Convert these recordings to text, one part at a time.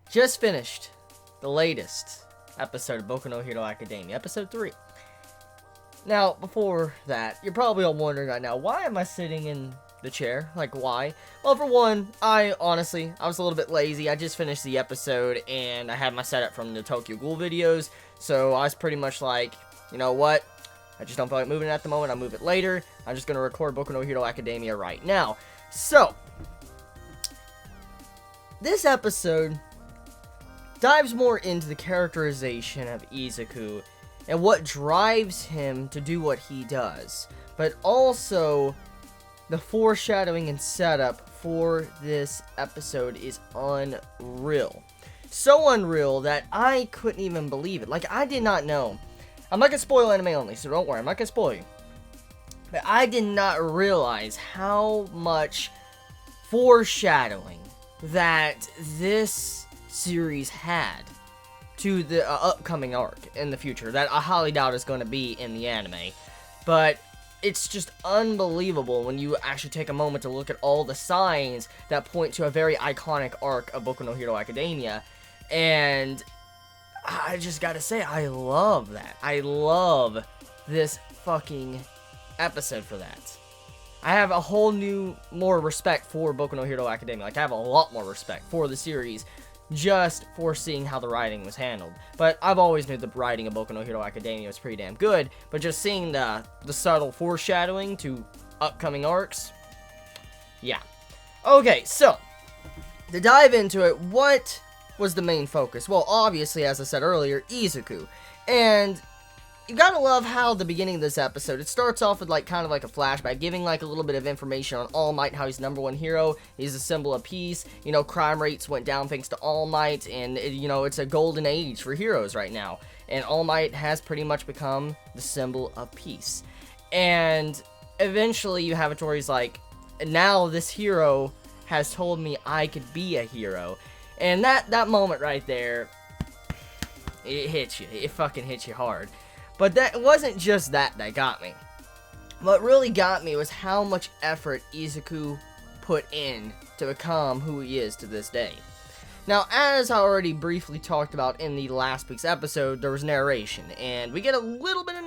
Just finished the latest episode of Boku no Hero Academia, episode 3. Now, before that, you're probably all wondering right now, why am I sitting in the chair? Like, why? Well, for one, I was a little bit lazy. I just finished the episode, and I had my setup from the Tokyo Ghoul videos, so I was pretty much like, you know what? I just don't feel like moving it at the moment. I'll move it later. I'm just going to record Boku no Hero Academia right now. So, this episode dives more into the characterization of Izuku and what drives him to do what he does, but also the foreshadowing and setup for this episode is unreal. So unreal that I couldn't even believe it. Like, I did not know. I'm not gonna spoil anime only, so don't worry, I'm not gonna spoil you. But I did not realize how much foreshadowing that this series had to the upcoming arc in the future that I highly doubt is going to be in the anime. But it's just unbelievable when you actually take a moment to look at all the signs that point to a very iconic arc of Boku no Hero Academia. And I just gotta say, I love that. I love this fucking episode for that. I have a whole new, more respect for Boku no Hero Academia. Like, I have a lot more respect for the series just for seeing how the writing was handled. But I've always knew the writing of Boku no Hero Academia was pretty damn good, but just seeing the subtle foreshadowing to upcoming arcs, yeah. Okay, so, to dive into it, what was the main focus? Well, obviously, as I said earlier, Izuku. And you gotta love how the beginning of this episode, it starts off with, like, kind of like a flashback, giving, like, a little bit of information on All Might, how he's #1 hero, he's a symbol of peace, you know, crime rates went down thanks to All Might, and, you know, it's a golden age for heroes right now, and All Might has pretty much become the symbol of peace. And eventually you have it where he's like, now this hero has told me I could be a hero, and that moment right there, it hits you, it fucking hits you hard. But that wasn't just that got me. What really got me was how much effort Izuku put in to become who he is to this day. Now, as I already briefly talked about in the last week's episode, there was narration, and we get a little bit of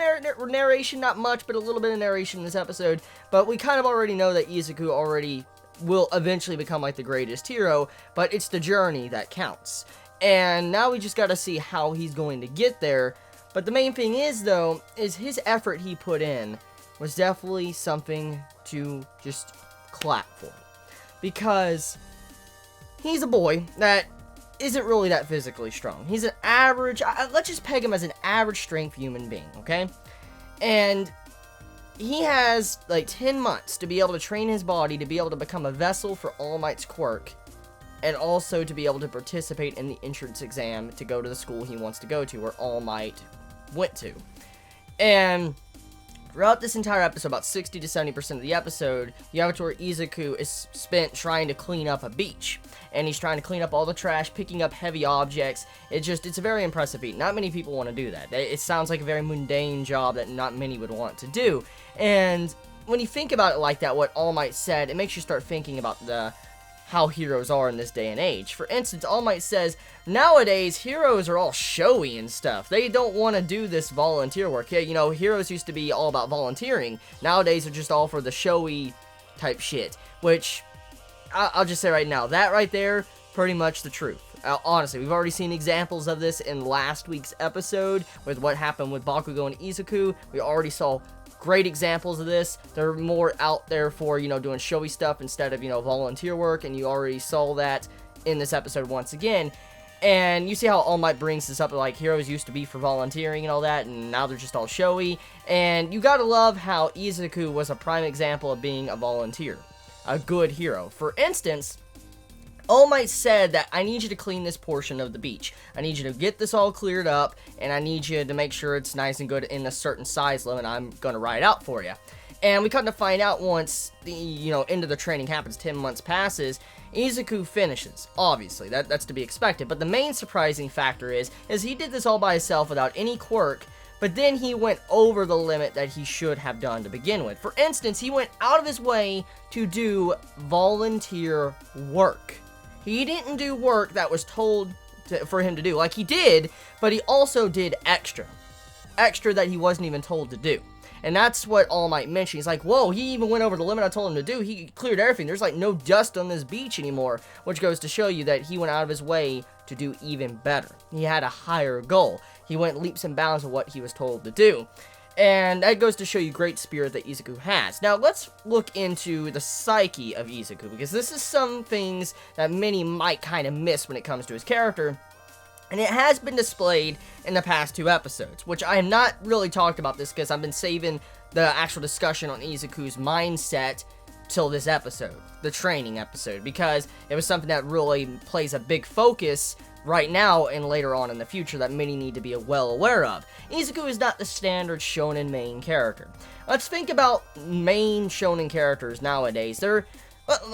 narration, not much, but a little bit of narration in this episode, but we kind of already know that Izuku already will eventually become like the greatest hero, but it's the journey that counts. And now we just gotta see how he's going to get there. But the main thing is, though, is his effort he put in was definitely something to just clap for. Because he's a boy that isn't really that physically strong. He's an average, let's just peg him as an average strength human being, okay? And he has, like, 10 months to be able to train his body to be able to become a vessel for All Might's quirk, and also to be able to participate in the entrance exam to go to the school he wants to go to, where All Might went to. And throughout this entire episode, about 60 to 70% of the episode, you have it where Izuku is spent trying to clean up a beach. And he's trying to clean up all the trash, picking up heavy objects. It's a very impressive feat. Not many people want to do that. It sounds like a very mundane job that not many would want to do. And when you think about it like that, what All Might said, it makes you start thinking about how heroes are in this day and age. For instance, All Might says, nowadays, heroes are all showy and stuff. They don't want to do this volunteer work. Yeah, you know, heroes used to be all about volunteering. Nowadays, they're just all for the showy type shit. Which, I'll just say right now, that right there, pretty much the truth. Honestly, we've already seen examples of this in last week's episode with what happened with Bakugo and Izuku. We already saw great examples of this. They're more out there for, you know, doing showy stuff instead of, you know, volunteer work, and you already saw that in this episode once again. And you see how All Might brings this up, like, heroes used to be for volunteering and all that, and now they're just all showy. And you gotta love how Izuku was a prime example of being a volunteer, a good hero. For instance, All Might said that I need you to clean this portion of the beach. I need you to get this all cleared up, and I need you to make sure it's nice and good in a certain size limit I'm going to write out for you. And we come to find out once the, you know, end of the training happens, 10 months passes, Izuku finishes. Obviously, that's to be expected. But the main surprising factor is he did this all by himself without any quirk, but then he went over the limit that he should have done to begin with. For instance, he went out of his way to do volunteer work. He didn't do work that was told for him to do. Like, he did, but he also did extra that he wasn't even told to do. And that's what All Might mentioned. He's like, whoa, he even went over the limit I told him to do. He cleared everything. There's like no dust on this beach anymore, which goes to show you that he went out of his way to do even better. He had a higher goal. He went leaps and bounds of what he was told to do. And that goes to show you great spirit that Izuku has. Now, let's look into the psyche of Izuku, because this is some things that many might kind of miss when it comes to his character. And it has been displayed in the past 2 episodes, which I have not really talked about this because I've been saving the actual discussion on Izuku's mindset till this episode, the training episode, because it was something that really plays a big focus right now and later on in the future that many need to be well aware of. Izuku is not the standard shonen main character. Let's think about main shonen characters nowadays.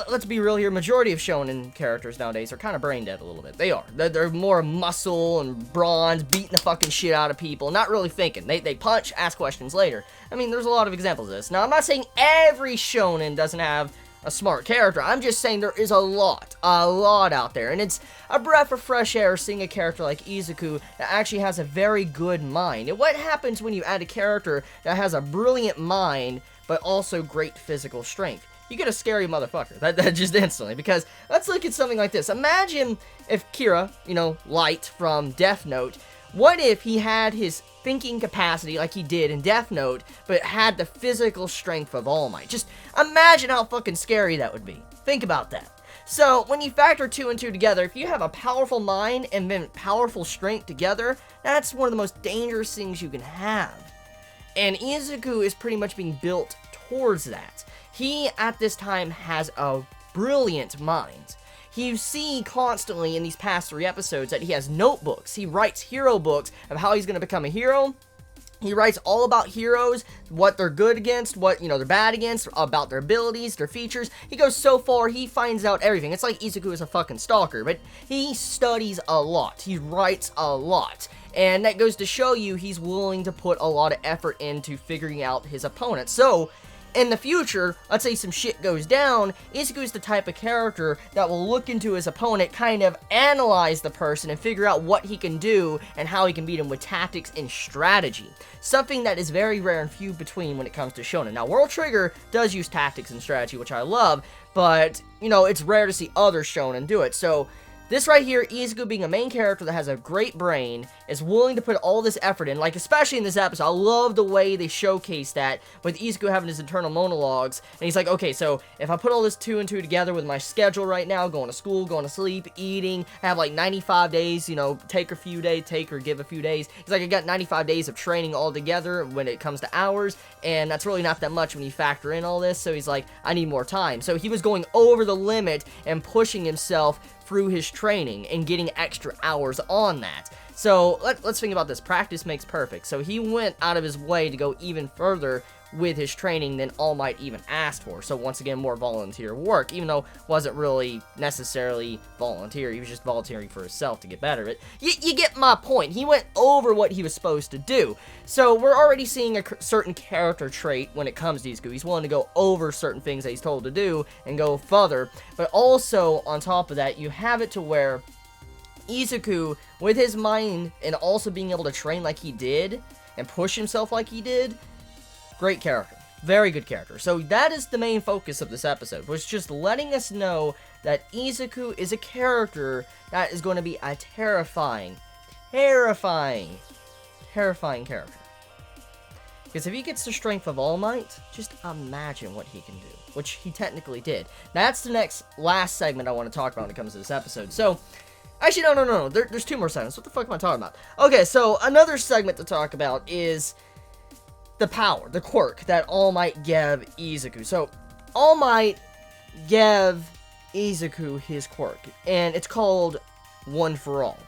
Let's be real here, majority of shonen characters nowadays are kind of brain dead a little bit. They are. They're more muscle and bronze, beating the fucking shit out of people, not really thinking. They punch, ask questions later. I mean, there's a lot of examples of this. Now, I'm not saying every shonen doesn't have a smart character. I'm just saying there is a lot out there. And it's a breath of fresh air seeing a character like Izuku that actually has a very good mind. And what happens when you add a character that has a brilliant mind, but also great physical strength? You get a scary motherfucker. That just instantly. Because let's look at something like this. Imagine if Kira, Light from Death Note, what if he had his thinking capacity like he did in Death Note, but had the physical strength of All Might? Just imagine how fucking scary that would be. Think about that. So, when you factor 2 and 2 together, if you have a powerful mind and then powerful strength together, that's one of the most dangerous things you can have. And Izuku is pretty much being built towards that. He, at this time, has a brilliant mind. You see constantly in these past 3 episodes that he has notebooks. He writes hero books of how he's going to become a hero. He writes all about heroes, what they're good against, what, they're bad against, about their abilities, their features. He goes so far, he finds out everything. It's like Izuku is a fucking stalker, but he studies a lot. He writes a lot. And that goes to show you he's willing to put a lot of effort into figuring out his opponent. So, in the future, let's say some shit goes down, Izuku is the type of character that will look into his opponent, kind of analyze the person, and figure out what he can do and how he can beat him with tactics and strategy. Something that is very rare and few between when it comes to shonen. Now, World Trigger does use tactics and strategy, which I love, but, it's rare to see other shonen do it. So, this right here, Izuku being a main character that has a great brain, is willing to put all this effort in, like, especially in this episode. I love the way they showcase that, with Izuku having his internal monologues, and he's like, okay, so, if I put all this 2 and 2 together with my schedule right now, going to school, going to sleep, eating, I have like 95 days, take a few days, take or give a few days. He's like, I got 95 days of training all together when it comes to hours, and that's really not that much when you factor in all this, so he's like, I need more time. So he was going over the limit and pushing himself through his training and getting extra hours on that. So let's think about this. Practice makes perfect. So he went out of his way to go even further with his training than All Might even asked for. So once again, more volunteer work, even though it wasn't really necessarily volunteer. He was just volunteering for himself to get better. But you get my point. He went over what he was supposed to do. So we're already seeing a certain character trait when it comes to Izuku. He's willing to go over certain things that he's told to do and go further. But also, on top of that, you have it to where Izuku, with his mind and also being able to train like he did and push himself like he did, great character. Very good character. So that is the main focus of this episode, was just letting us know that Izuku is a character that is going to be a terrifying character. Because if he gets the strength of All Might, just imagine what he can do, which he technically did. That's the last segment I want to talk about when it comes to this episode. So, actually, no. There's 2 more segments. What the fuck am I talking about? Okay, so another segment to talk about is the power, the quirk that All Might gave Izuku. So, All Might gave Izuku his quirk, and it's called One for All.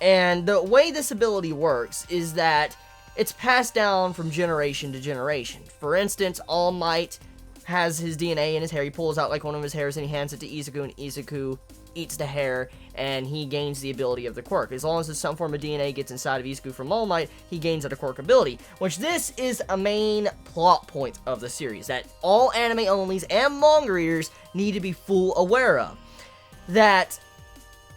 And the way this ability works is that it's passed down from generation to generation. For instance, All Might has his DNA in his hair. He pulls out like one of his hairs and he hands it to Izuku, and Izuku eats the hair, and he gains the ability of the quirk. As long as some form of DNA gets inside of Izuku from All Might, he gains a quirk ability, which this is a main plot point of the series that all anime onlys and manga readers need to be full aware of. That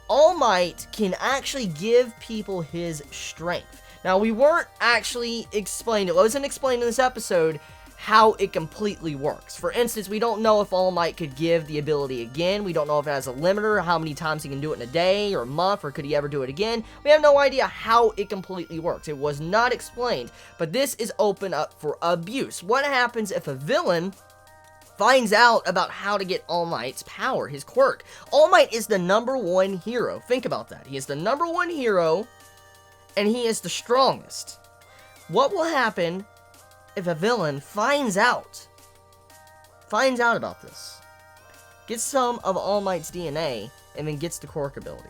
All Might can actually give people his strength. Now, we weren't actually explained, it wasn't explained in this episode, how it completely works. For instance, we don't know if All Might could give the ability again. We don't know if it has a limiter, how many times he can do it in a day or a month, or could he ever do it again. We have no idea how it completely works. It was not explained, but this is open up for abuse. What happens if a villain finds out about how to get All Might's power, his quirk? All Might is the #1 hero. Think about that. He is the #1 hero, and he is the strongest. What will happen if a villain finds out about this, gets some of All Might's DNA, and then gets the quirk ability?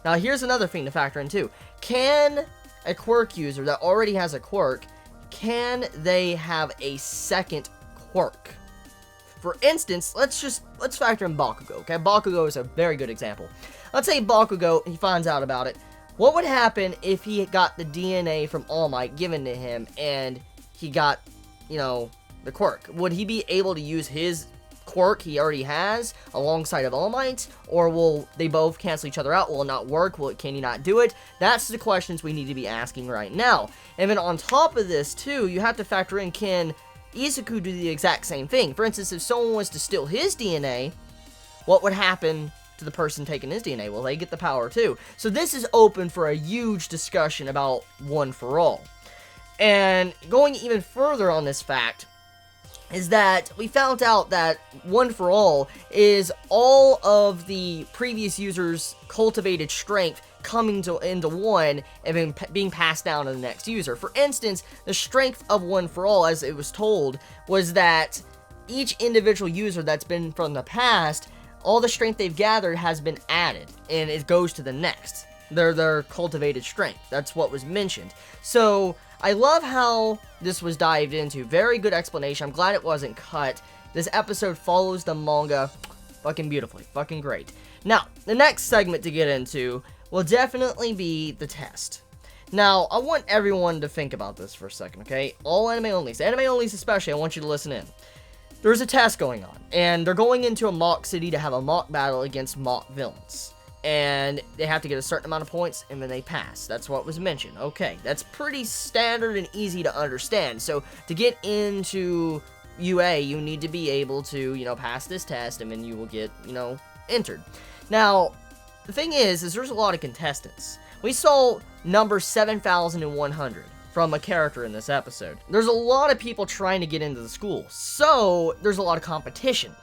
Now, here's another thing to factor in too. Can a quirk user that already has a quirk, can they have a second quirk? For instance, let's factor in Bakugo, okay? Bakugo is a very good example. Let's say Bakugo, he finds out about it. What would happen if he got the DNA from All Might given to him, and he got, the quirk? Would he be able to use his quirk he already has alongside of All Might? Or will they both cancel each other out? Will it not work? Can he not do it? That's the questions we need to be asking right now. And then on top of this, too, you have to factor in, can Izuku do the exact same thing? For instance, if someone was to steal his DNA, what would happen to the person taking his DNA? Will they get the power, too? So this is open for a huge discussion about One for All. And going even further on this fact is that we found out that One for All is all of the previous user's cultivated strength coming into one and then being passed down to the next user. For instance, the strength of One for All, as it was told, was that each individual user that's been from the past, all the strength they've gathered has been added, and it goes to the next. Their cultivated strength. That's what was mentioned. So I love how this was dived into. Very good explanation. I'm glad it wasn't cut. This episode follows the manga fucking beautifully. Fucking great. Now, the next segment to get into will definitely be the test. Now, I want everyone to think about this for a second, okay? All anime onlys, anime onlys especially, I want you to listen in. There's a test going on, and they're going into a mock city to have a mock battle against mock villains. And they have to get a certain amount of points, and then they pass. That's what was mentioned. Okay, that's pretty standard and easy to understand. So, to get into UA, you need to be able to, pass this test, and then you will get, entered. Now, the thing is there's a lot of contestants. We saw number 7,100 from a character in this episode. There's a lot of people trying to get into the school, so there's a lot of competition.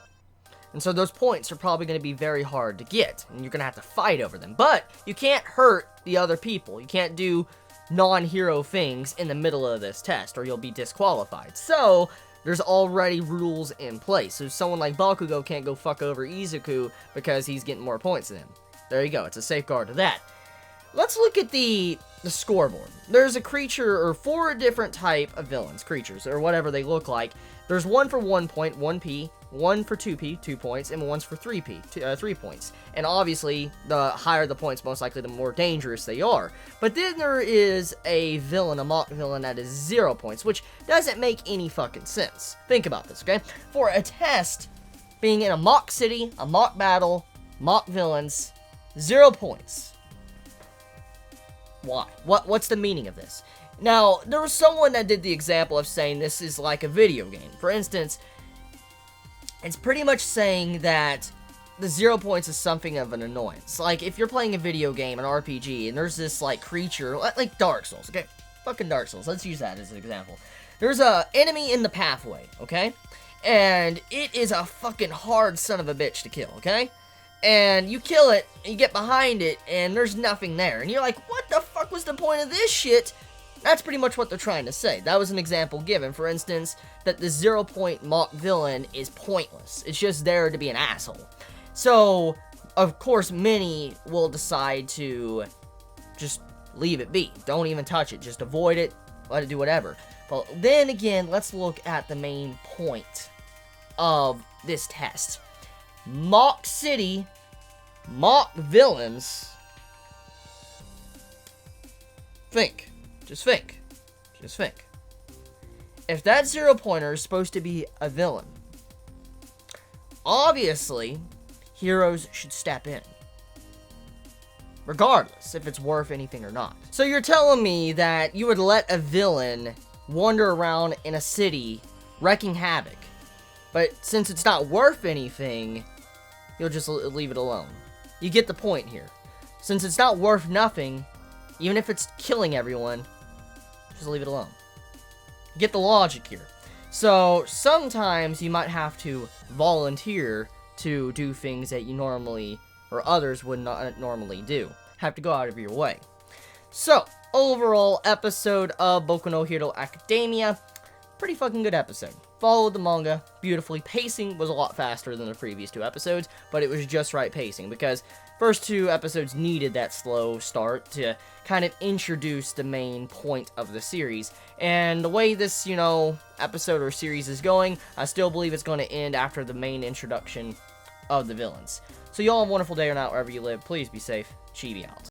And so those points are probably going to be very hard to get, and you're going to have to fight over them. But you can't hurt the other people. You can't do non-hero things in the middle of this test, or you'll be disqualified. So there's already rules in place. So someone like Bakugo can't go fuck over Izuku because he's getting more points than him. There you go. It's a safeguard to that. Let's look at the scoreboard. There's a creature, or 4 different type of villains, creatures, or whatever they look like. There's one for 1 point, 1p, one for 2p, 2 points, and one's for 3p, 3 points. And obviously, the higher the points, most likely the more dangerous they are. But then there is a villain, a mock villain that is 0 points, which doesn't make any fucking sense. Think about this, okay? For a test, being in a mock city, a mock battle, mock villains, 0 points. Why? What's the meaning of this? Now, there was someone that did the example of saying this is like a video game. For instance, it's pretty much saying that the 0 points is something of an annoyance. Like, if you're playing a video game, an RPG, and there's this, like, creature, like Dark Souls, okay? Fucking Dark Souls. Let's use that as an example. There's a enemy in the pathway, okay? And it is a fucking hard son of a bitch to kill, okay? And you kill it, and you get behind it, and there's nothing there. And you're like, what the fuck was the point of this shit? That's pretty much what they're trying to say. That was an example given. For instance, that the 0 point mock villain is pointless. It's just there to be an asshole. So, of course, many will decide to just leave it be. Don't even touch it. Just avoid it. Let it do whatever. But then again, let's look at the main point of this test. Mock City, mock villains. Think. Just think. Just think. If that 0-pointer is supposed to be a villain, obviously, heroes should step in. Regardless if it's worth anything or not. So you're telling me that you would let a villain wander around in a city wreaking havoc, but since it's not worth anything, you'll just leave it alone. You get the point here. Since it's not worth nothing, even if it's killing everyone, just leave it alone. Get the logic here. So sometimes you might have to volunteer to do things that you normally or others would not normally do. Have to go out of your way. So overall episode of Boku no Hero Academia, pretty fucking good episode. Followed the manga beautifully. Pacing was a lot faster than the previous 2 episodes, but it was just right pacing because first 2 episodes needed that slow start to kind of introduce the main point of the series. And the way this, episode or series is going, I still believe it's going to end after the main introduction of the villains. So y'all have a wonderful day or night wherever you live. Please be safe. Chibi out.